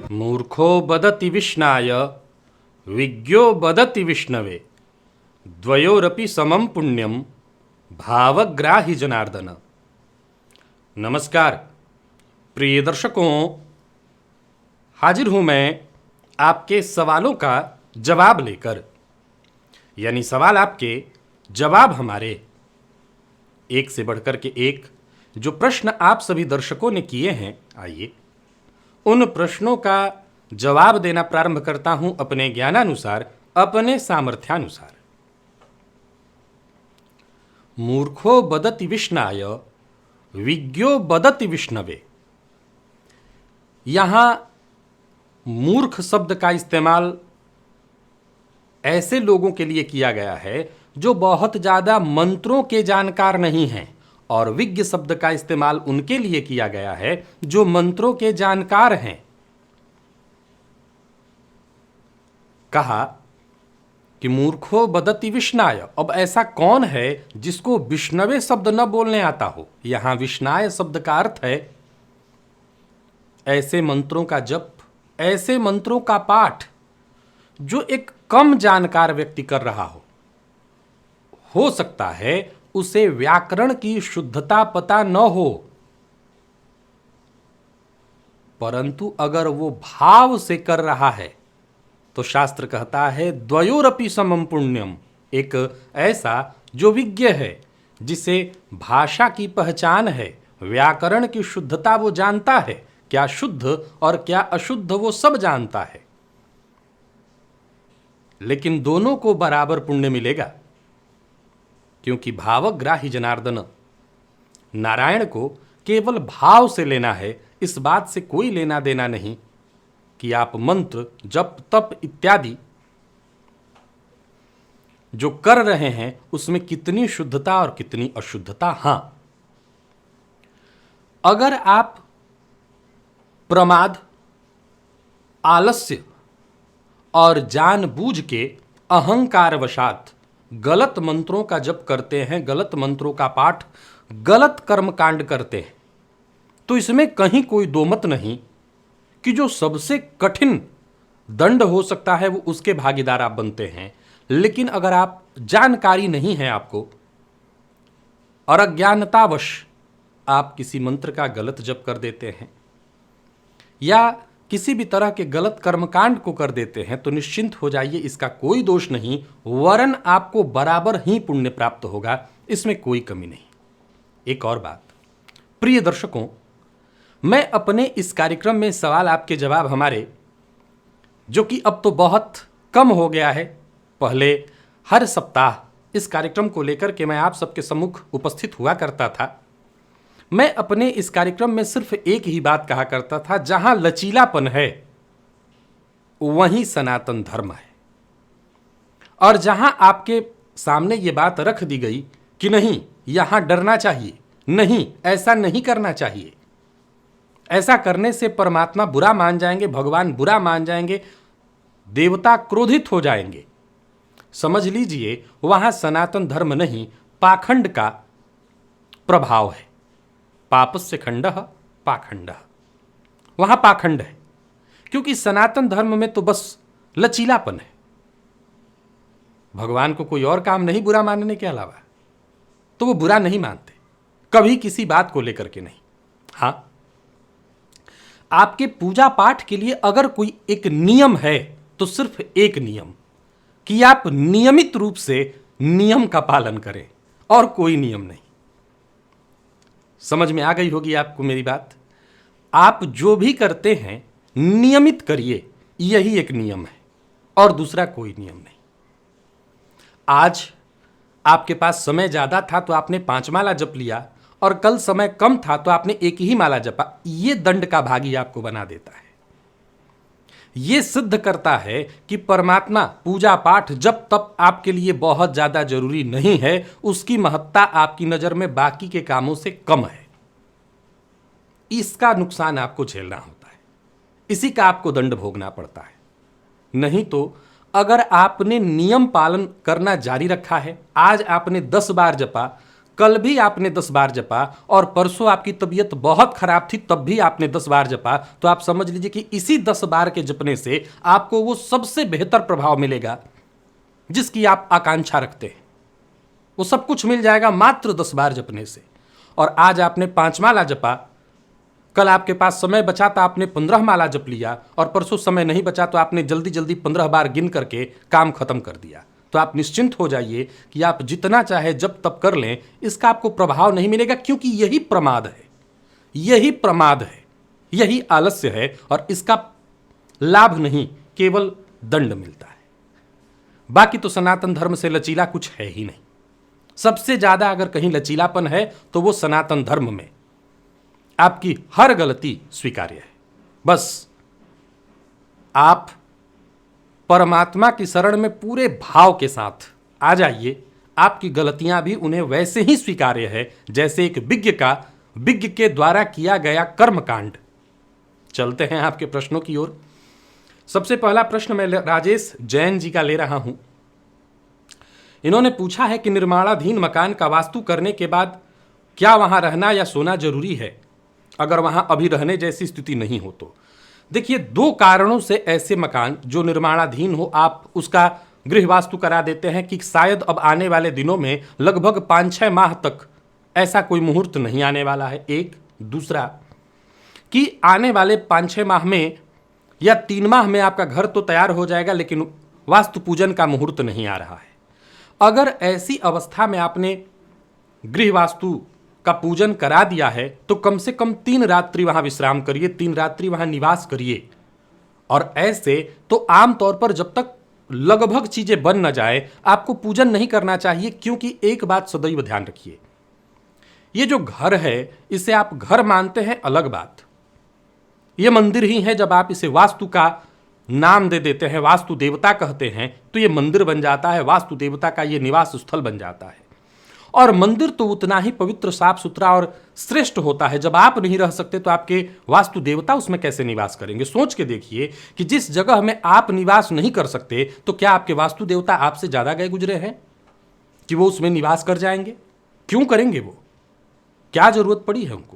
मूर्खो बदति विष्णाय विज्ञो बदति विष्णवे द्वयोरपि समम पुण्यम भावग्राही जनार्दन। नमस्कार प्रिय दर्शकों, हाजिर हूं मैं आपके सवालों का जवाब लेकर, यानी सवाल आपके जवाब हमारे। एक से बढ़कर के एक जो प्रश्न आप सभी दर्शकों ने किए हैं, आइए उन प्रश्नों का जवाब देना प्रारंभ करता हूं अपने ज्ञानानुसार, अपने सामर्थ्यानुसार। मूर्खो बदति विष्णाय विज्ञो बदति विष्णवे। यहां मूर्ख शब्द का इस्तेमाल ऐसे लोगों के लिए किया गया है जो बहुत ज्यादा मंत्रों के जानकार नहीं हैं, और विज्ञ शब्द का इस्तेमाल उनके लिए किया गया है जो मंत्रों के जानकार हैं। कहा कि मूर्खो बदति विष्णाय। अब ऐसा कौन है जिसको विष्णवे शब्द न बोलने आता हो? यहां विष्णाय शब्द का अर्थ है ऐसे मंत्रों का जप, ऐसे मंत्रों का पाठ जो एक कम जानकार व्यक्ति कर रहा हो सकता है उसे व्याकरण की शुद्धता पता न हो, परंतु अगर वो भाव से कर रहा है तो शास्त्र कहता है द्वयोरपि समम पुण्यम। एक ऐसा जो विज्ञ है, जिसे भाषा की पहचान है, व्याकरण की शुद्धता वो जानता है, क्या शुद्ध और क्या अशुद्ध वो सब जानता है, लेकिन दोनों को बराबर पुण्य मिलेगा, क्योंकि भावग्राही जनार्दन। नारायण को केवल भाव से लेना है, इस बात से कोई लेना देना नहीं कि आप मंत्र जप तप इत्यादि जो कर रहे हैं उसमें कितनी शुद्धता और कितनी अशुद्धता। हां, अगर आप प्रमाद, आलस्य और जानबूझ के अहंकारवशात गलत मंत्रों का जप करते हैं, गलत मंत्रों का पाठ, गलत कर्मकांड करते हैं, तो इसमें कहीं कोई दो मत नहीं कि जो सबसे कठिन दंड हो सकता है वो उसके भागीदार आप बनते हैं। लेकिन अगर आप जानकारी नहीं है आपको और अज्ञानतावश आप किसी मंत्र का गलत जप कर देते हैं या किसी भी तरह के गलत कर्मकांड को कर देते हैं, तो निश्चिंत हो जाइए, इसका कोई दोष नहीं, वरन आपको बराबर ही पुण्य प्राप्त होगा, इसमें कोई कमी नहीं। एक और बात, प्रिय दर्शकों, मैं अपने इस कार्यक्रम में सवाल आपके जवाब हमारे, जो कि अब तो बहुत कम हो गया है, पहले हर सप्ताह इस कार्यक्रम को लेकर के मैं आप सबके सम्मुख उपस्थित हुआ करता था। मैं अपने इस कार्यक्रम में सिर्फ एक ही बात कहा करता था, जहां लचीलापन है वहीं सनातन धर्म है। और जहां आपके सामने ये बात रख दी गई कि नहीं, यहां डरना चाहिए, नहीं ऐसा नहीं करना चाहिए, ऐसा करने से परमात्मा बुरा मान जाएंगे, भगवान बुरा मान जाएंगे, देवता क्रोधित हो जाएंगे, समझ लीजिए वहां सनातन धर्म नहीं, पाखंड का प्रभाव है। पापस्य खंडः पाखंडः, वहां पाखंड है, क्योंकि सनातन धर्म में तो बस लचीलापन है। भगवान को कोई और काम नहीं बुरा मानने के अलावा, तो वो बुरा नहीं मानते कभी किसी बात को लेकर के नहीं। हां, आपके पूजा पाठ के लिए अगर कोई एक नियम है तो सिर्फ एक नियम, कि आप नियमित रूप से नियम का पालन करें, और कोई नियम नहीं। समझ में आ गई होगी आपको मेरी बात। आप जो भी करते हैं नियमित करिए, यही एक नियम है, और दूसरा कोई नियम नहीं। आज आपके पास समय ज्यादा था तो आपने 5 माला जप लिया, और कल समय कम था तो आपने एक ही माला जपा, ये दंड का भागी आपको बना देता है। ये सिद्ध करता है कि परमात्मा, पूजा पाठ, जप तप आपके लिए बहुत ज्यादा जरूरी नहीं है, उसकी महत्ता आपकी नजर में बाकी के कामों से कम है। इसका नुकसान आपको झेलना होता है, इसी का आपको दंड भोगना पड़ता है। नहीं तो अगर आपने नियम पालन करना जारी रखा है, आज आपने 10 बार जपा, कल भी आपने 10 बार जपा और परसों आपकी तबीयत बहुत खराब थी तब भी आपने 10 बार जपा, तो आप समझ लीजिए कि इसी 10 बार के जपने से आपको वो सबसे बेहतर प्रभाव मिलेगा जिसकी आप आकांक्षा रखते हैं। वो सब कुछ मिल जाएगा मात्र 10 बार जपने से। और आज आपने 5 माला जपा, कल आपके पास समय बचा तो आपने 15 माला जप लिया, और परसों समय नहीं बचा तो आपने जल्दी जल्दी 15 बार गिन करके काम खत्म कर दिया। तो आप निश्चिंत हो जाइए कि आप जितना चाहे जब तब कर लें, इसका आपको प्रभाव नहीं मिलेगा, क्योंकि यही प्रमाद है, यही प्रमाद है, यही आलस्य है, और इसका लाभ नहीं केवल दंड मिलता है। बाकी तो सनातन धर्म से लचीला कुछ है ही नहीं। सबसे ज्यादा अगर कहीं लचीलापन है तो वो सनातन धर्म में आपकी हर गलती स्वीकार्य है। बस आप परमात्मा की शरण में पूरे भाव के साथ आ जाइए, आपकी गलतियां भी उन्हें वैसे ही स्वीकार्य है जैसे एक विज्ञ के द्वारा किया गया कर्मकांड। चलते हैं आपके प्रश्नों की ओर। सबसे पहला प्रश्न मैं राजेश जैन जी का ले रहा हूं। इन्होंने पूछा है कि निर्माणाधीन मकान का वास्तु करने के बाद क्या वहां रहना या सोना जरूरी है, अगर वहां अभी रहने जैसी स्थिति नहीं हो तो। देखिए, 2 कारणों से ऐसे मकान जो निर्माणाधीन हो आप उसका गृह वास्तु करा देते हैं कि शायद अब आने वाले दिनों में लगभग 5-6 माह तक ऐसा कोई मुहूर्त नहीं आने वाला है। एक दूसरा कि आने वाले 5-6 माह में या 3 माह में आपका घर तो तैयार हो जाएगा, लेकिन वास्तु पूजन का मुहूर्त नहीं आ रहा है। अगर ऐसी अवस्था में आपने गृह वास्तु का पूजन करा दिया है तो कम से कम 3 रात्रि वहां विश्राम करिए, 3 रात्रि वहां निवास करिए। और ऐसे तो आमतौर पर जब तक लगभग चीजें बन न जाए आपको पूजन नहीं करना चाहिए, क्योंकि एक बात सदैव ध्यान रखिए, ये जो घर है इसे आप घर मानते हैं अलग बात, ये मंदिर ही है। जब आप इसे वास्तु का नाम दे देते हैं, वास्तु देवता कहते हैं, तो ये मंदिर बन जाता है, वास्तु देवता का ये निवास स्थल बन जाता है। और मंदिर तो उतना ही पवित्र, साफ सुथरा और श्रेष्ठ होता है। जब आप नहीं रह सकते तो आपके वास्तु देवता उसमें कैसे निवास करेंगे। सोच के देखिए कि जिस जगह में आप निवास नहीं कर सकते तो क्या आपके वास्तु देवता आपसे ज्यादा गए गुजरे हैं कि वो उसमें निवास कर जाएंगे? क्यों करेंगे? वो क्या जरूरत पड़ी है उनको?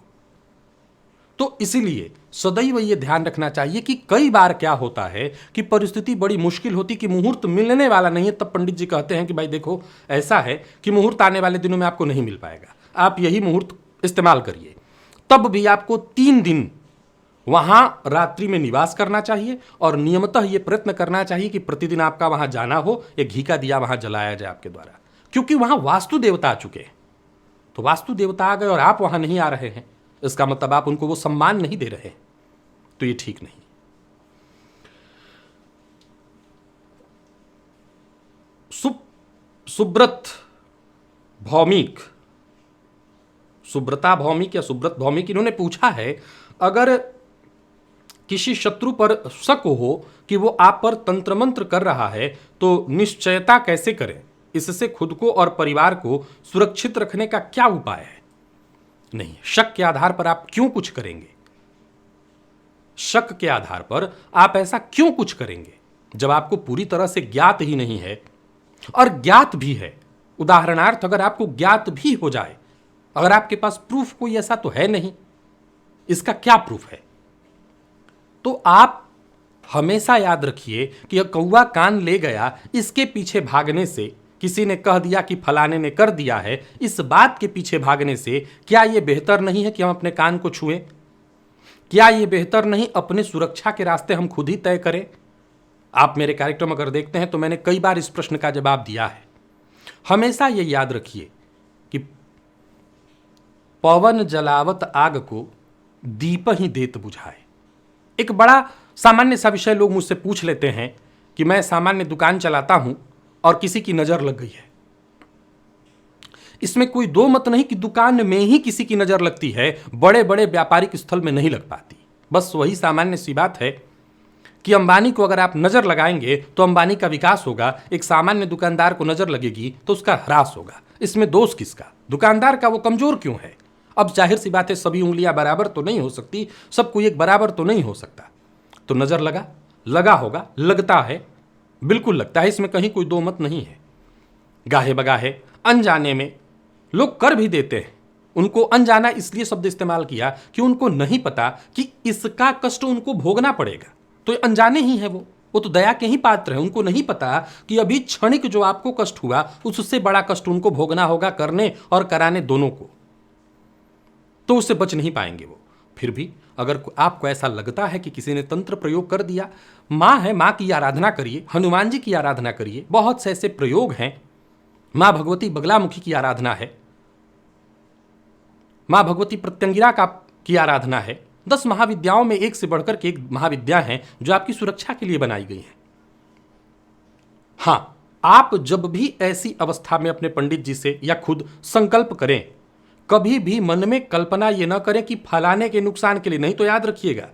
तो इसीलिए सदैव ये ध्यान रखना चाहिए कि कई बार क्या होता है कि परिस्थिति बड़ी मुश्किल होती कि मुहूर्त मिलने वाला नहीं है, तब पंडित जी कहते हैं कि भाई देखो ऐसा है कि मुहूर्त आने वाले दिनों में आपको नहीं मिल पाएगा, आप यही मुहूर्त इस्तेमाल करिए। तब भी आपको 3 दिन वहां रात्रि में निवास करना चाहिए और नियमतः यह प्रयत्न करना चाहिए कि प्रतिदिन आपका वहां जाना हो, एक घी का दिया वहां जलाया जाए आपके द्वारा, क्योंकि वहां वास्तु देवता आ चुके हैं। तो वास्तु देवता आ गए और आप वहां नहीं आ रहे हैं, इसका मतलब आप उनको वो सम्मान नहीं दे रहे, तो ये ठीक नहीं। सुब्रता भौमिक या सुब्रत भौमिक, इन्होंने पूछा है अगर किसी शत्रु पर शक हो कि वो आप पर तंत्र मंत्र कर रहा है तो निश्चयता कैसे करें, इससे खुद को और परिवार को सुरक्षित रखने का क्या उपाय है? नहीं, शक के आधार पर आप क्यों कुछ करेंगे? शक के आधार पर आप ऐसा क्यों कुछ करेंगे जब आपको पूरी तरह से ज्ञात ही नहीं है? और ज्ञात भी है, उदाहरणार्थ अगर आपको ज्ञात भी हो जाए, अगर आपके पास प्रूफ कोई ऐसा तो है नहीं, इसका क्या प्रूफ है? तो आप हमेशा याद रखिए कि कौवा कान ले गया, इसके पीछे भागने से, किसी ने कह दिया कि फलाने ने कर दिया है, इस बात के पीछे भागने से क्या यह बेहतर नहीं है कि हम अपने कान को छुएं? क्या यह बेहतर नहीं अपने सुरक्षा के रास्ते हम खुद ही तय करें? आप मेरे कार्यक्रम अगर देखते हैं तो मैंने कई बार इस प्रश्न का जवाब दिया है। हमेशा यह याद रखिए कि पवन जलावत आग को दीप ही देत बुझाए। एक बड़ा सामान्य सा विषय लोग मुझसे पूछ लेते हैं कि मैं सामान्य दुकान चलाता हूं और किसी की नजर लग गई है। इसमें कोई दो मत नहीं कि दुकान में ही किसी की नजर लगती है, बड़े बड़े व्यापारिक स्थल में नहीं लग पाती। बस वही सामान्य सी बात है कि अंबानी को अगर आप नजर लगाएंगे तो अंबानी का विकास होगा, एक सामान्य दुकानदार को नजर लगेगी तो उसका ह्रास होगा। इसमें दोष किसका? दुकानदार का। वो कमजोर क्यों है? अब जाहिर सी बात है, सभी उंगलियां बराबर तो नहीं हो सकती, सबको एक बराबर तो नहीं हो सकता। तो नजर लगा होगा, लगता है, बिल्कुल लगता है, इसमें कहीं कोई दो मत नहीं है। गाहे बगाहे अनजाने में लोग कर भी देते हैं। उनको अनजाना इसलिए शब्द इस्तेमाल किया कि उनको नहीं पता कि इसका कष्ट उनको भोगना पड़ेगा, तो अनजाने ही है वो तो दया के ही पात्र है। उनको नहीं पता कि अभी क्षणिक जो आपको कष्ट हुआ उससे बड़ा कष्ट उनको भोगना होगा, करने और कराने दोनों को, तो उससे बच नहीं पाएंगे वो। फिर भी अगर आपको ऐसा लगता है कि किसी ने तंत्र प्रयोग कर दिया, माँ है, माँ की आराधना करिए, हनुमान जी की आराधना करिए, बहुत से ऐसे प्रयोग हैं। माँ भगवती बगलामुखी की आराधना है, माँ भगवती प्रत्यंगिरा की आराधना है। 10 महाविद्याओं में एक से बढ़कर के एक महाविद्या हैं जो आपकी सुरक्षा के लिए बनाई गई हैं। हां, आप जब भी ऐसी अवस्था में अपने पंडित जी से या खुद संकल्प करें, कभी भी मन में कल्पना यह ना करें कि फलाने के नुकसान के लिए, नहीं तो याद रखिएगा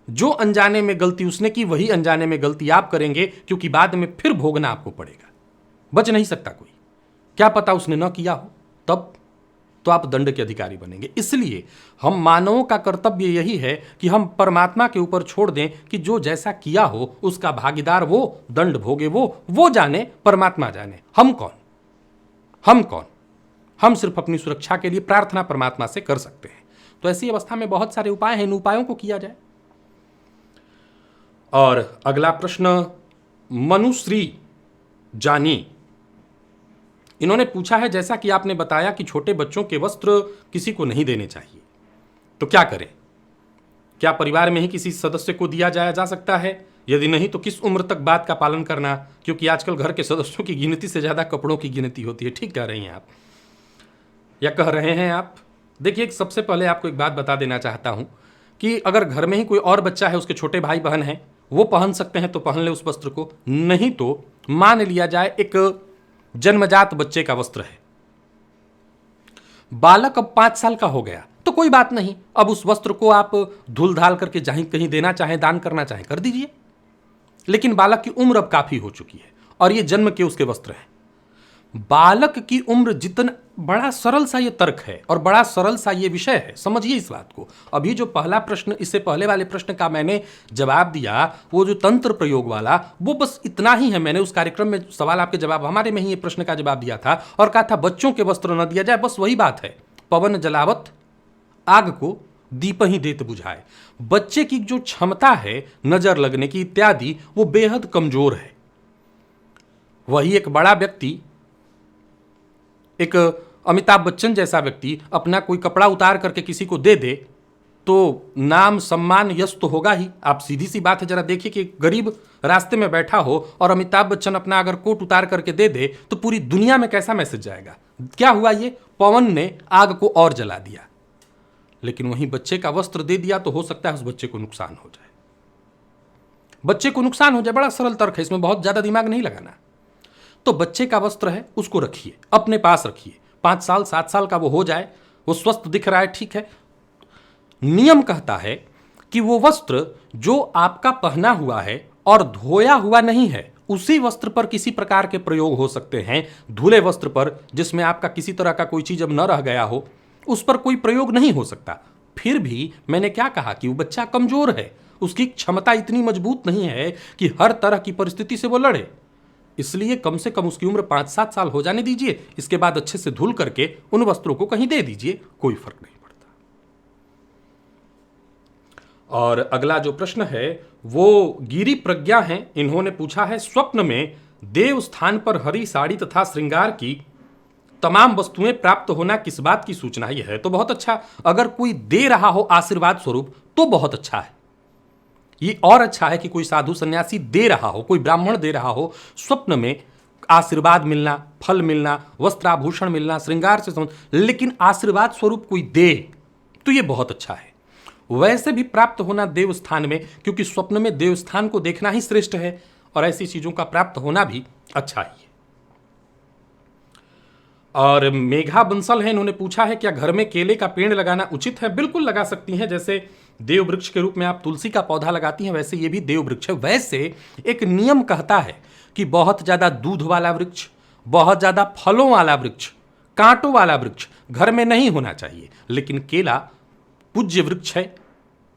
जो अनजाने में गलती उसने की वही अनजाने में गलती आप करेंगे, क्योंकि बाद में फिर भोगना आपको पड़ेगा। बच नहीं सकता कोई। क्या पता उसने न किया हो, तब तो आप दंड के अधिकारी बनेंगे। इसलिए हम मानवों का कर्तव्य यही है कि हम परमात्मा के ऊपर छोड़ दें कि जो जैसा किया हो उसका भागीदार वो, दंड भोगे वो जाने, परमात्मा जाने। हम कौन? हम सिर्फ अपनी सुरक्षा के लिए प्रार्थना परमात्मा से कर सकते हैं। तो ऐसी अवस्था में बहुत सारे उपाय हैं, इन उपायों को किया जाए। और अगला प्रश्न मनुश्री जानी, इन्होंने पूछा है, जैसा कि आपने बताया कि छोटे बच्चों के वस्त्र किसी को नहीं देने चाहिए, तो क्या करें? क्या परिवार में ही किसी सदस्य को दिया जा सकता है? यदि नहीं तो किस उम्र तक बात का पालन करना? क्योंकि आजकल घर के सदस्यों की गिनती से ज़्यादा कपड़ों की गिनती होती है। ठीक कह रही हैं आप, या कह रहे हैं आप? देखिए, सबसे पहले आपको एक बात बता देना चाहता हूं कि अगर घर में ही कोई और बच्चा है, उसके छोटे भाई बहन हैं, वो पहन सकते हैं तो पहन ले उस वस्त्र को। नहीं तो मान लिया जाए एक जन्मजात बच्चे का वस्त्र है, बालक अब 5 साल का हो गया, तो कोई बात नहीं, अब उस वस्त्र को आप धुल धाल करके जहां कहीं देना चाहें, दान करना चाहें, कर दीजिए। लेकिन बालक की उम्र अब काफी हो चुकी है और ये जन्म के उसके वस्त्र हैं। बालक की उम्र जितना, बड़ा सरल सा ये तर्क है और बड़ा सरल सा ये विषय है, समझिए इस बात को। अभी जो पहला प्रश्न, इससे पहले वाले प्रश्न का मैंने जवाब दिया, वो जो तंत्र प्रयोग वाला, वो बस इतना ही है। मैंने उस कार्यक्रम में सवाल आपके जवाब हमारे में ही ये प्रश्न का जवाब दिया था और कहा था बच्चों के वस्त्र न दिया जाए, बस वही बात है। पवन जलावत आग को दीप ही देत बुझाए। बच्चे की जो क्षमता है नजर लगने की इत्यादि, वो बेहद कमजोर है। वही एक बड़ा व्यक्ति, एक अमिताभ बच्चन जैसा व्यक्ति अपना कोई कपड़ा उतार करके किसी को दे दे तो नाम, सम्मान, यश तो होगा ही। आप सीधी सी बात है, जरा देखिए कि गरीब रास्ते में बैठा हो और अमिताभ बच्चन अपना अगर कोट उतार करके दे दे तो पूरी दुनिया में कैसा मैसेज जाएगा? क्या हुआ? ये पवन ने आग को और जला दिया। लेकिन वहीं बच्चे का वस्त्र दे दिया तो हो सकता है उस बच्चे को नुकसान हो जाए, बच्चे को नुकसान हो जाए। बड़ा सरल तर्क है, इसमें बहुत ज्यादा दिमाग नहीं लगाना। तो बच्चे का वस्त्र है, उसको रखिए, अपने पास रखिए। 5 साल 7 साल का वो हो जाए, वो स्वस्थ दिख रहा है, ठीक है। नियम कहता है कि वो वस्त्र जो आपका पहना हुआ है और धोया हुआ नहीं है, उसी वस्त्र पर किसी प्रकार के प्रयोग हो सकते हैं। धुले वस्त्र पर, जिसमें आपका किसी तरह का कोई चीज अब न रह गया हो, उस पर कोई प्रयोग नहीं हो सकता। फिर भी मैंने क्या कहा कि वो बच्चा कमजोर है, उसकी क्षमता इतनी मजबूत नहीं है कि हर तरह की परिस्थिति से वो लड़े। इसलिए कम से कम उसकी उम्र 5-7 साल हो जाने दीजिए, इसके बाद अच्छे से धुल करके उन वस्त्रों को कहीं दे दीजिए, कोई फर्क नहीं पड़ता। और अगला जो प्रश्न है वो गिरी प्रज्ञा है, इन्होंने पूछा है, स्वप्न में देव स्थान पर हरी साड़ी तथा श्रृंगार की तमाम वस्तुएं प्राप्त होना किस बात की सूचना? यह है तो बहुत अच्छा। अगर कोई दे रहा हो आशीर्वाद स्वरूप तो बहुत अच्छा है। ये और अच्छा है कि कोई साधु सन्यासी दे रहा हो, कोई ब्राह्मण दे रहा हो, स्वप्न में आशीर्वाद मिलना, फल मिलना, वस्त्राभूषण मिलना, श्रृंगार से संबंध, लेकिन आशीर्वाद स्वरूप कोई दे तो ये बहुत अच्छा है। वैसे भी प्राप्त होना देवस्थान में, क्योंकि स्वप्न में देवस्थान को देखना ही श्रेष्ठ है और ऐसी चीजों का प्राप्त होना भी अच्छा ही है। और मेघा बंसल है, इन्होंने पूछा है, क्या घर में केले का पेड़ लगाना उचित है? बिल्कुल लगा सकती हैं। जैसे देव वृक्ष के रूप में आप तुलसी का पौधा लगाती हैं, वैसे ये भी देव वृक्ष है। वैसे एक नियम कहता है कि बहुत ज्यादा दूध वाला वृक्ष, बहुत ज्यादा फलों वाला वृक्ष, कांटों वाला वृक्ष घर में नहीं होना चाहिए। लेकिन केला पूज्य वृक्ष है,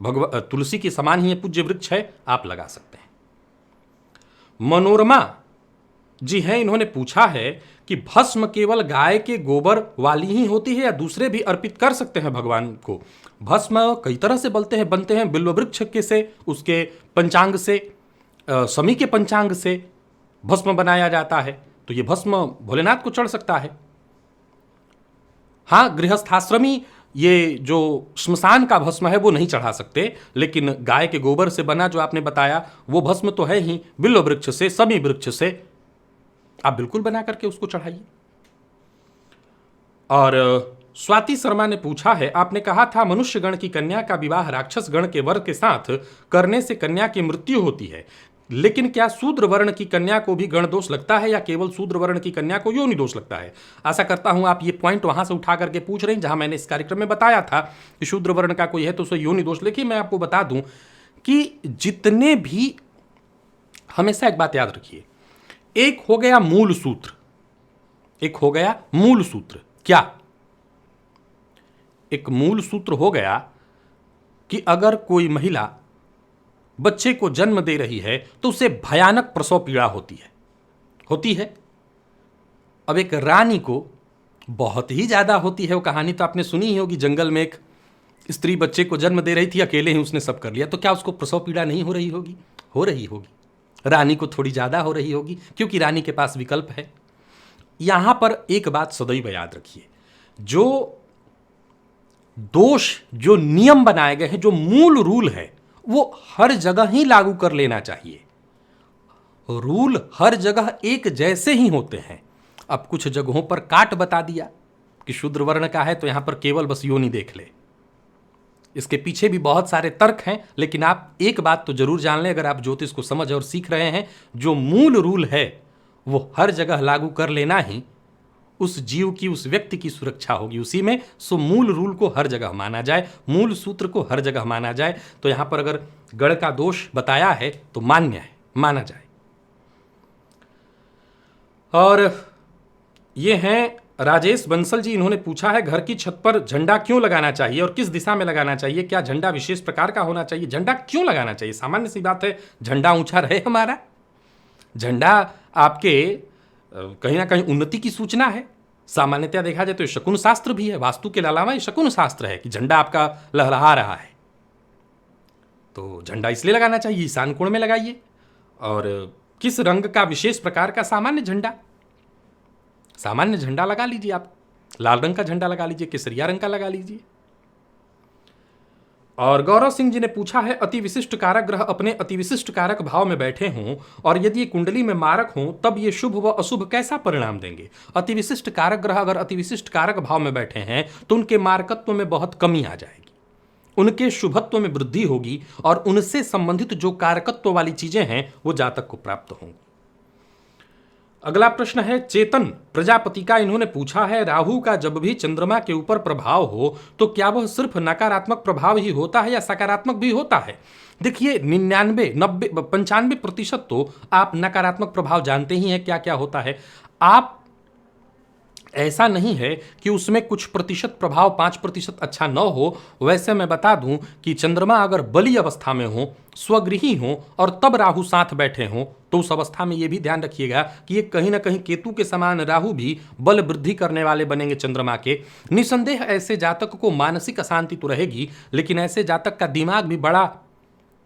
तुलसी के समान ही पूज्य वृक्ष है, आप लगा सकते हैं। मनोरमा जी हैं, इन्होंने पूछा है कि भस्म केवल गाय के गोबर वाली ही होती है या दूसरे भी अर्पित कर सकते हैं भगवान को? भस्म कई तरह से बनते हैं बिल्व वृक्ष के से, उसके पंचांग से, समी के पंचांग से भस्म बनाया जाता है। तो ये भस्म भोलेनाथ को चढ़ सकता है। हाँ, गृहस्थाश्रमी ये जो श्मशान का भस्म है वो नहीं चढ़ा सकते, लेकिन गाय के गोबर से बना जो आपने बताया वो भस्म तो है ही, बिल्व वृक्ष से, समी वृक्ष से आप बिल्कुल बना करके उसको चढ़ाइए। और स्वाति शर्मा ने पूछा है, आपने कहा था मनुष्य गण की कन्या का विवाह राक्षस गण के वर के साथ करने से कन्या की मृत्यु होती है, लेकिन क्या शूद्र वर्ण की कन्या को भी गण दोष लगता है या केवल शूद्र वर्ण की कन्या को योनि दोष लगता है? आशा करता हूं आप ये पॉइंट वहां से उठा करके पूछ रहे हैं जहां मैंने इस कार्यक्रम में बताया था कि शूद्र वर्ण का कोई है तो उसे योनि दोष। लेकिन मैं आपको बता दूं कि जितने भी, हमेशा एक बात याद रखिए, एक हो गया मूल सूत्र, एक हो गया मूल सूत्र। क्या? एक मूल सूत्र हो गया कि अगर कोई महिला बच्चे को जन्म दे रही है तो उसे भयानक प्रसव पीड़ा होती है। अब एक रानी को बहुत ही ज्यादा होती है। वो कहानी तो आपने सुनी ही होगी, जंगल में एक स्त्री बच्चे को जन्म दे रही थी, अकेले ही उसने सब कर लिया। तो क्या उसको प्रसव पीड़ा नहीं हो रही होगी? हो रही होगी। रानी को थोड़ी ज्यादा हो रही होगी क्योंकि रानी के पास विकल्प है। यहां पर एक बात सदैव याद रखिए, जो दोष, जो नियम बनाए गए हैं, जो मूल रूल है, वो हर जगह ही लागू कर लेना चाहिए। रूल हर जगह एक जैसे ही होते हैं। अब कुछ जगहों पर काट बता दिया कि शूद्र वर्ण का है तो यहां पर केवल बस योनि देख ले। इसके पीछे भी बहुत सारे तर्क हैं, लेकिन आप एक बात तो जरूर जान लें, अगर आप ज्योतिष को समझ और सीख रहे हैं, जो मूल रूल है वो हर जगह लागू कर लेना ही उस जीव की, उस व्यक्ति की सुरक्षा होगी उसी में। सो मूल रूल को हर जगह माना जाए, मूल सूत्र को हर जगह माना जाए। तो यहां पर अगर गण का दोष बताया है तो मान्य है, माना जाए। और ये हैं राजेश बंसल जी, इन्होंने पूछा है घर की छत पर झंडा क्यों लगाना चाहिए और किस दिशा में लगाना चाहिए? क्या झंडा विशेष प्रकार का होना चाहिए? झंडा क्यों लगाना चाहिए? सामान्य सी बात है, झंडा ऊंचा रहे हमारा। झंडा आपके कहीं ना कहीं उन्नति की सूचना है। सामान्यतया देखा जाए तो ये शकुन शास्त्र भी है, वास्तु के अलावा ये शकुन शास्त्र है कि झंडा आपका लहलहा रहा है तो झंडा इसलिए लगाना चाहिए, ईशान कोण में लगाइए। और किस रंग का विशेष प्रकार का? सामान्य झंडा, सामान्य झंडा लगा लीजिए आप। लाल रंग का झंडा लगा लीजिए, केसरिया रंग का लगा लीजिए। और गौरव सिंह जी ने पूछा है, अति विशिष्ट कारक ग्रह अपने अति विशिष्ट कारक भाव में बैठे हों और यदि ये कुंडली में मारक हों तब ये शुभ व अशुभ कैसा परिणाम देंगे? अति विशिष्ट कारक ग्रह अगर अति विशिष्ट कारक भाव में बैठे हैं तो उनके मारकत्व में बहुत कमी आ जाएगी, उनके शुभत्व में वृद्धि होगी और उनसे संबंधित जो कारकत्व वाली चीजें हैं वो जातक को प्राप्त होंगी। अगला प्रश्न है चेतन प्रजापति का, इन्होंने पूछा है, राहु का जब भी चंद्रमा के ऊपर प्रभाव हो तो क्या वह सिर्फ नकारात्मक प्रभाव ही होता है या सकारात्मक भी होता है? देखिए 99, 90, 95% तो आप नकारात्मक प्रभाव जानते ही हैं क्या क्या होता है। आप, ऐसा नहीं है कि उसमें कुछ प्रतिशत प्रभाव 5% अच्छा न हो। वैसे मैं बता दूं कि चंद्रमा अगर बली अवस्था में हो, स्वगृही हो और तब राहु साथ बैठे हों तो उस अवस्था में यह भी ध्यान रखिएगा कि ये कहीं ना कहीं केतु के समान राहु भी बल वृद्धि करने वाले बनेंगे चंद्रमा के। निसंदेह ऐसे जातक को मानसिक अशांति तो रहेगी, लेकिन ऐसे जातक का दिमाग भी बड़ा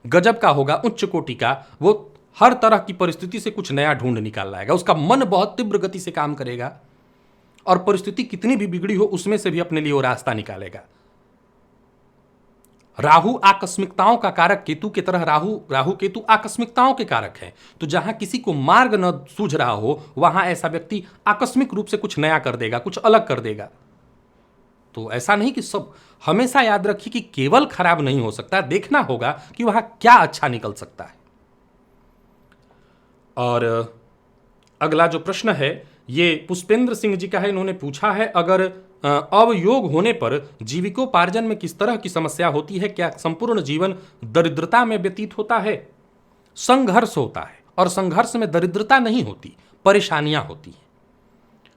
गजब का होगा, उच्च कोटि का। वो हर तरह की परिस्थिति से कुछ नया ढूंढ निकाल लाएगा। उसका मन बहुत तीव्र गति से काम करेगा और परिस्थिति कितनी भी बिगड़ी हो उसमें से भी अपने लिए वो रास्ता निकालेगा। राहु आकस्मिकताओं का कारक, केतु की तरह राहु केतु आकस्मिकताओं के कारक है। तो जहां किसी को मार्ग न सूझ रहा हो वहां ऐसा व्यक्ति आकस्मिक रूप से कुछ नया कर देगा, कुछ अलग कर देगा। तो ऐसा नहीं कि सब, हमेशा याद रखिए कि केवल खराब नहीं हो सकता, देखना होगा कि वहां क्या अच्छा निकल सकता है। और अगला जो प्रश्न है ये पुष्पेंद्र सिंह जी का है, इन्होंने पूछा है, अगर अवयोग होने पर जीविकोपार्जन में किस तरह की समस्या होती है? क्या संपूर्ण जीवन दरिद्रता में व्यतीत होता है? संघर्ष होता है और संघर्ष में दरिद्रता नहीं होती, परेशानियां होती हैं।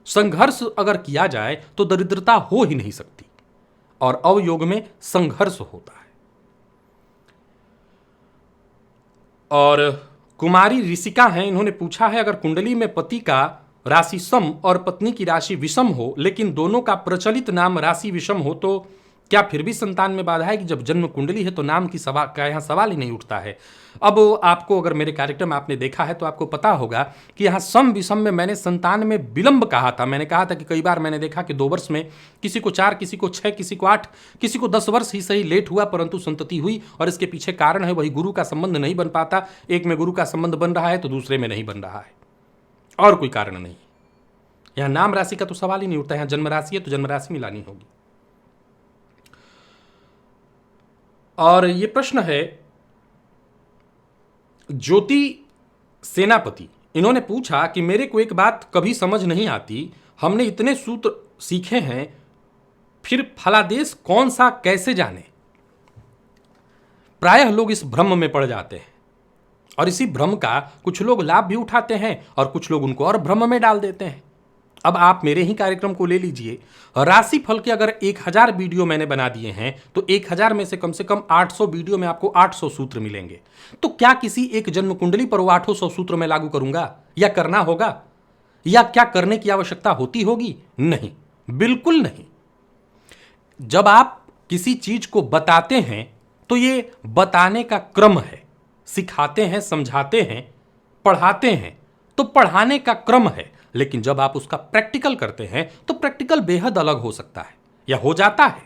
संघर्ष अगर किया जाए तो दरिद्रता हो ही नहीं सकती और अवयोग में संघर्ष होता है। और कुमारी ऋषिका हैं, इन्होंने पूछा है अगर कुंडली में पति का राशि सम और पत्नी की राशि विषम हो लेकिन दोनों का प्रचलित नाम राशि विषम हो तो क्या फिर भी संतान में बाधा है? कि जब जन्म कुंडली है तो नाम की सवाल का यहाँ सवाल ही नहीं उठता है। अब आपको अगर मेरे कार्यक्रम आपने देखा है तो आपको पता होगा कि यहाँ सम विषम में मैंने संतान में विलंब कहा था। मैंने कहा था कि कई बार मैंने देखा कि 2 वर्ष में किसी को 4, किसी को 6, किसी को 8, किसी को 10 वर्ष ही सही लेट हुआ परंतु संतति हुई। और इसके पीछे कारण है वही गुरु का संबंध नहीं बन पाता। एक में गुरु का संबंध बन रहा है तो दूसरे में नहीं बन रहा है, और कोई कारण नहीं। यहाँ नाम राशि का तो सवाल ही नहीं उठता। यहाँ जन्म राशि है तो जन्म राशि मिलानी होगी। और ये प्रश्न है ज्योति सेनापति, इन्होंने पूछा कि मेरे को एक बात कभी समझ नहीं आती, हमने इतने सूत्र सीखे हैं फिर फलादेश कौन सा कैसे जाने। प्रायः लोग इस भ्रम में पड़ जाते हैं और इसी भ्रम का कुछ लोग लाभ भी उठाते हैं और कुछ लोग उनको और भ्रम में डाल देते हैं। अब आप मेरे ही कार्यक्रम को ले लीजिए, राशि फल के अगर 1000 वीडियो मैंने बना दिए हैं तो 1000 में से कम 800 वीडियो में आपको 800 सूत्र मिलेंगे। तो क्या किसी एक जन्म कुंडली पर वो 800 सूत्र मैं लागू करूंगा या करना होगा, या क्या करने की आवश्यकता होती होगी? नहीं, बिल्कुल नहीं। जब आप किसी चीज को बताते हैं तो ये बताने का क्रम है, सिखाते हैं, समझाते हैं, पढ़ाते हैं तो पढ़ाने का क्रम है। लेकिन जब आप उसका प्रैक्टिकल करते हैं तो प्रैक्टिकल बेहद अलग हो सकता है या हो जाता है,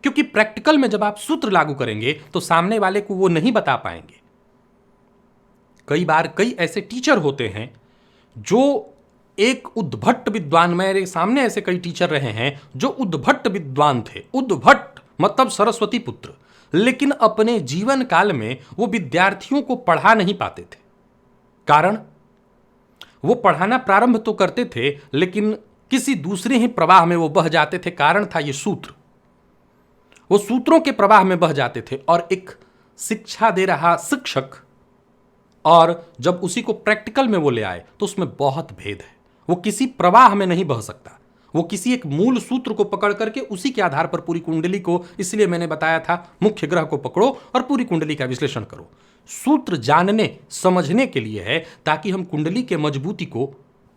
क्योंकि प्रैक्टिकल में जब आप सूत्र लागू करेंगे तो सामने वाले को वो नहीं बता पाएंगे। कई बार कई ऐसे टीचर होते हैं जो एक उद्भट विद्वान, मेरे सामने ऐसे कई टीचर रहे हैं जो उद्भट विद्वान थे, उद्भट मतलब सरस्वती पुत्र, लेकिन अपने जीवन काल में वो विद्यार्थियों को पढ़ा नहीं पाते थे। कारण, वो पढ़ाना प्रारंभ तो करते थे लेकिन किसी दूसरे ही प्रवाह में वो बह जाते थे। कारण था ये सूत्र, वो सूत्रों के प्रवाह में बह जाते थे। और एक शिक्षा दे रहा शिक्षक और जब उसी को प्रैक्टिकल में वो ले आए तो उसमें बहुत भेद है। वो किसी प्रवाह में नहीं बह सकता, वो किसी एक मूल सूत्र को पकड़ करके उसी के आधार पर पूरी कुंडली को, इसलिए मैंने बताया था मुख्य ग्रह को पकड़ो और पूरी कुंडली का विश्लेषण करो। सूत्र जानने समझने के लिए है ताकि हम कुंडली के मजबूती को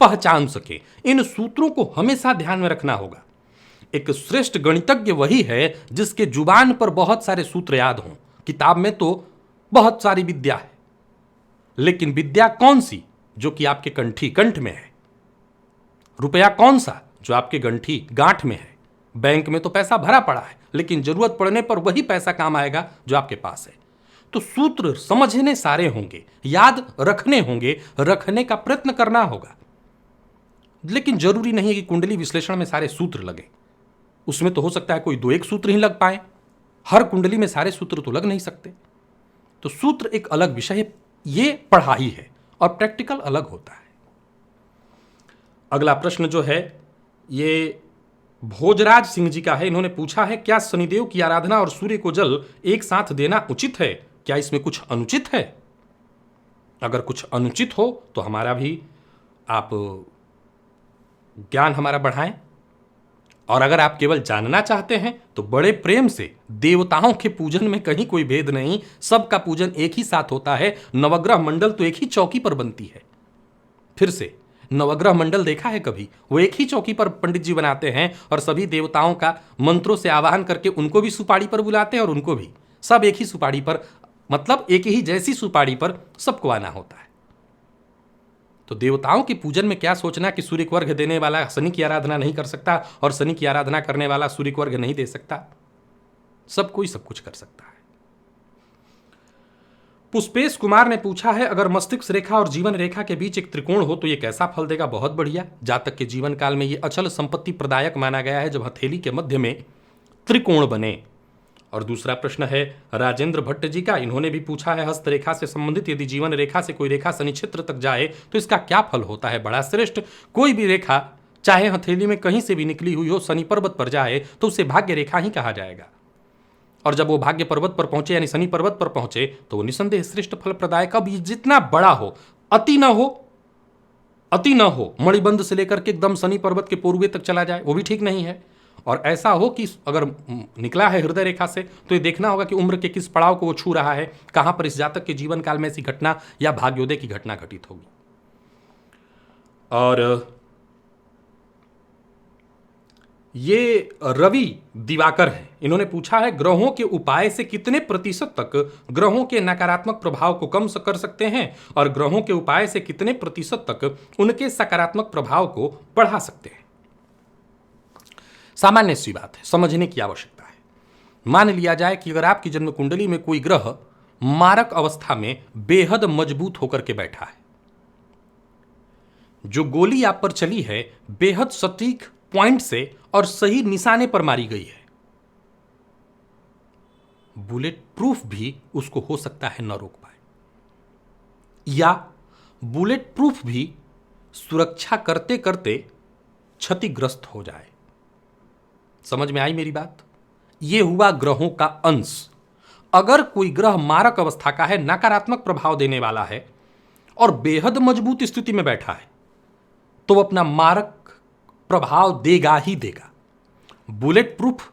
पहचान सके। इन सूत्रों को हमेशा ध्यान में रखना होगा। एक श्रेष्ठ गणितज्ञ वही है जिसके जुबान पर बहुत सारे सूत्र याद हों। किताब में तो बहुत सारी विद्या है, लेकिन विद्या कौन सी? जो कि आपके कंठ में है। रुपया कौन सा? जो आपके गांठ में है। बैंक में तो पैसा भरा पड़ा है, लेकिन जरूरत पड़ने पर वही पैसा काम आएगा जो आपके पास है। तो सूत्र समझने सारे होंगे, याद रखने होंगे, रखने का प्रयत्न करना होगा। लेकिन जरूरी नहीं है कि कुंडली विश्लेषण में सारे सूत्र लगे। उसमें तो हो सकता है कोई 2-1 सूत्र ही लग पाए, हर कुंडली में सारे सूत्र तो लग नहीं सकते। तो सूत्र एक अलग विषय है, ये पढ़ाई है, और प्रैक्टिकल अलग होता है। अगला प्रश्न जो है ये भोजराज सिंह जी का है। इन्होंने पूछा है क्या शनिदेव की आराधना और सूर्य को जल एक साथ देना उचित है? क्या इसमें कुछ अनुचित है? अगर कुछ अनुचित हो तो हमारा भी आप ज्ञान हमारा बढ़ाएं, और अगर आप केवल जानना चाहते हैं तो बड़े प्रेम से, देवताओं के पूजन में कहीं कोई भेद नहीं, सबका पूजन एक ही साथ होता है। नवग्रह मंडल तो एक ही चौकी पर बनती है। फिर से, नवग्रह मंडल देखा है कभी? वो एक ही चौकी पर पंडित जी बनाते हैं और सभी देवताओं का मंत्रों से आवाहन करके उनको भी सुपाड़ी पर बुलाते हैं और उनको भी, सब एक ही सुपाड़ी पर, मतलब एक ही जैसी सुपाड़ी पर सबको आना होता है। तो देवताओं के पूजन में क्या सोचना कि सूर्य को अर्घ्य देने वाला शनि की आराधना नहीं कर सकता और शनि की आराधना करने वाला सूर्य को अर्घ्य नहीं दे सकता। सब कोई सब कुछ कर सकता है। पुष्पेश कुमार ने पूछा है अगर मस्तिष्क रेखा और जीवन रेखा के बीच एक त्रिकोण हो तो ये कैसा फल देगा? बहुत बढ़िया। जातक के जीवन काल में ये अचल संपत्ति प्रदायक माना गया है जब हथेली के मध्य में त्रिकोण बने। और दूसरा प्रश्न है राजेंद्र भट्ट जी का। इन्होंने भी पूछा है हस्तरेखा से संबंधित यदि जीवन रेखा से कोई रेखा शनि क्षेत्र तक जाए तो इसका क्या फल होता है? बड़ा श्रेष्ठ। कोई भी रेखा चाहे हथेली में कहीं से भी निकली हुई हो, शनि पर्वत पर जाए तो उसे भाग्य रेखा ही कहा जाएगा। और जब वो भाग्य पर्वत पर पहुंचे यानी शनि पर्वत पर पहुंचे तो वो निसंदेह श्रेष्ठ फल प्रदायक। अब जितना बड़ा हो, अति न हो, मणिबंध से लेकर के एकदम शनि पर्वत के पूर्वे तक चला जाए, वो भी ठीक नहीं है। और ऐसा हो कि अगर निकला है हृदय रेखा से तो ये देखना होगा कि उम्र के किस पड़ाव को वो छू रहा है, कहां पर इस जातक के जीवन काल में ऐसी घटना या भाग्योदय की घटना घटित होगी। और ये रवि दिवाकर हैं, इन्होंने पूछा है ग्रहों के उपाय से कितने प्रतिशत तक ग्रहों के नकारात्मक प्रभाव को कम कर सकते हैं और ग्रहों के उपाय से कितने प्रतिशत तक उनके सकारात्मक प्रभाव को बढ़ा सकते हैं। सामान्य सी बात है, समझने की आवश्यकता है। मान लिया जाए कि अगर आपकी जन्म कुंडली में कोई ग्रह मारक अवस्था में बेहद मजबूत होकर के बैठा है, जो गोली आप पर चली है बेहद सटीक पॉइंट से और सही निशाने पर मारी गई है, बुलेट प्रूफ भी उसको हो सकता है न रोक पाए, या बुलेट प्रूफ भी सुरक्षा करते करते क्षतिग्रस्त हो जाए। समझ में आई मेरी बात? यह हुआ ग्रहों का अंश। अगर कोई ग्रह मारक अवस्था का है, नकारात्मक प्रभाव देने वाला है और बेहद मजबूत स्थिति में बैठा है, तो वह अपना मारक प्रभाव देगा ही देगा। बुलेट प्रूफ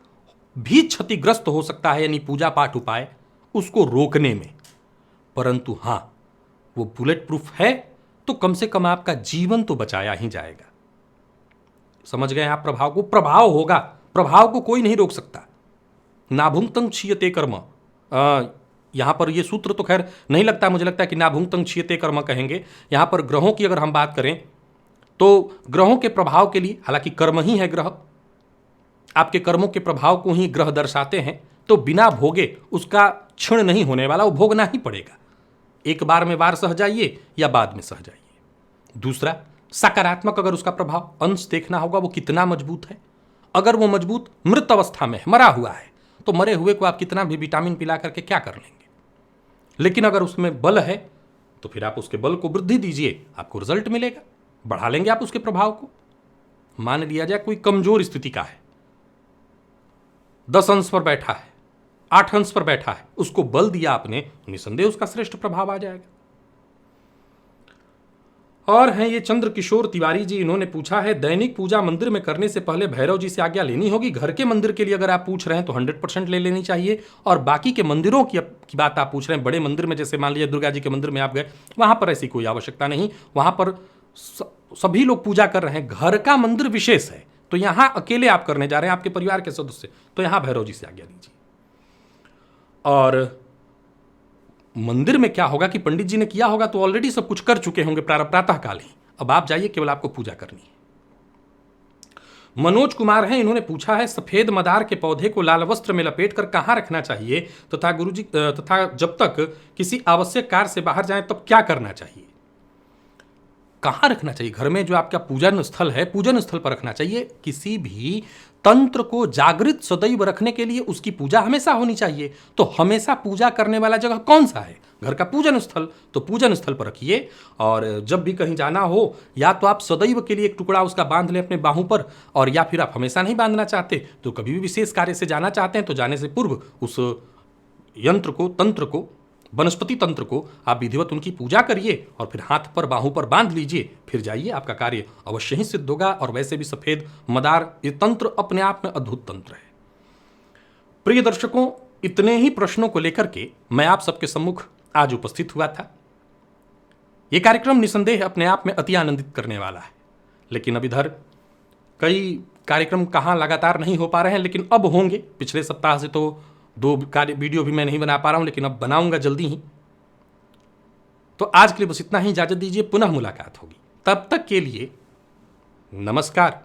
भी क्षतिग्रस्त हो सकता है, यानी पूजा पाठ उपाय उसको रोकने में, परंतु हां, वो बुलेट प्रूफ है तो कम से कम आपका जीवन तो बचाया ही जाएगा। समझ गए आप प्रभाव को? प्रभाव होगा, प्रभाव को कोई नहीं रोक सकता। नाभुंक्तं क्षीयते कर्म, यहां पर यह सूत्र तो खैर नहीं लगता, मुझे लगता है कि नाभुंक्तं क्षीयते कर्म कहेंगे। यहां पर ग्रहों की अगर हम बात करें तो ग्रहों के प्रभाव के लिए, हालांकि कर्म ही है ग्रह, आपके कर्मों के प्रभाव को ही ग्रह दर्शाते हैं, तो बिना भोगे उसका क्षण नहीं होने वाला, वो भोगना ही पड़ेगा। एक बार में वार सह जाइए या बाद में सह जाइए। दूसरा, सकारात्मक अगर उसका प्रभाव अंश देखना होगा वो कितना मजबूत है। अगर वो मजबूत मृत अवस्था में है, मरा हुआ है, तो मरे हुए को आप कितना भी विटामिन पिला करके क्या कर लेंगे। लेकिन अगर उसमें बल है तो फिर आप उसके बल को वृद्धि दीजिए, आपको रिजल्ट मिलेगा, बढ़ा लेंगे आप उसके प्रभाव को। मान लिया जाए कोई कमजोर स्थिति का है, 10 अंश पर बैठा है, 8 अंश पर बैठा है, उसको बल दिया आपने, निसंदेह उसका श्रेष्ठ प्रभाव आ जाएगा। और हैं ये चंद्र किशोर तिवारी जी, इन्होंने पूछा है दैनिक पूजा मंदिर में करने से पहले भैरव जी से आज्ञा लेनी होगी। घर के मंदिर के लिए अगर आप पूछ रहे हैं तो 100% ले लेनी चाहिए, और बाकी के मंदिरों की बात आप पूछ रहे हैं, बड़े मंदिर में जैसे मान लीजिए दुर्गा जी के मंदिर में आप गए, वहां पर ऐसी कोई आवश्यकता नहीं, वहां पर सभी लोग पूजा कर रहे हैं। घर का मंदिर विशेष है, तो यहां अकेले आप करने जा रहे हैं, आपके परिवार के सदस्य, तो यहां भैरव जी से आज्ञा लीजिए। और मंदिर में क्या होगा कि पंडित जी ने किया होगा तो ऑलरेडी सब कुछ कर चुके होंगे प्रातः काल ही, अब आप जाइए, केवल आपको पूजा करनी है। मनोज कुमार हैं, इन्होंने पूछा है सफेद मदार के पौधे को लाल वस्त्र में लपेटकर कहां रखना चाहिए तथा गुरुजी तथा जब तक किसी आवश्यक कार्य से बाहर जाएं तब क्या करना चाहिए। कहां रखना चाहिए? घर में जो आपका पूजन स्थल है, पूजन स्थल पर रखना चाहिए। किसी भी तंत्र को जागृत सदैव रखने के लिए उसकी पूजा हमेशा होनी चाहिए। तो हमेशा पूजा करने वाला जगह कौन सा है? घर का पूजन स्थल, तो पूजन स्थल पर रखिए। और जब भी कहीं जाना हो, या तो आप सदैव के लिए एक टुकड़ा उसका बांध लें अपने बाहों पर, और या फिर आप हमेशा नहीं बांधना चाहते तो कभी भी विशेष कार्य से जाना चाहते हैं तो जाने से पूर्व उस यंत्र को, तंत्र को, वनस्पति तंत्र को आप विधिवत उनकी पूजा करिए और फिर हाथ पर बाहों पर बांध लीजिए, फिर जाइए, आपका कार्य अवश्य ही सिद्ध होगा। और वैसे भी सफेद मदार ये तंत्र अपने आप में अद्भुत तंत्र है। प्रिय दर्शकों, इतने ही प्रश्नों को लेकर के मैं आप सबके सम्मुख आज उपस्थित हुआ था। यह कार्यक्रम निसंदेह अपने आप में अति आनंदित करने वाला है, लेकिन अब इधर कई कार्यक्रम कहाँ लगातार नहीं हो पा रहे हैं, लेकिन अब होंगे। पिछले सप्ताह से तो 2 वीडियो भी मैं नहीं बना पा रहा हूं, लेकिन अब बनाऊंगा जल्दी ही। तो आज के लिए बस इतना ही, इजाजत दीजिए, पुनः मुलाकात होगी। तब तक के लिए नमस्कार।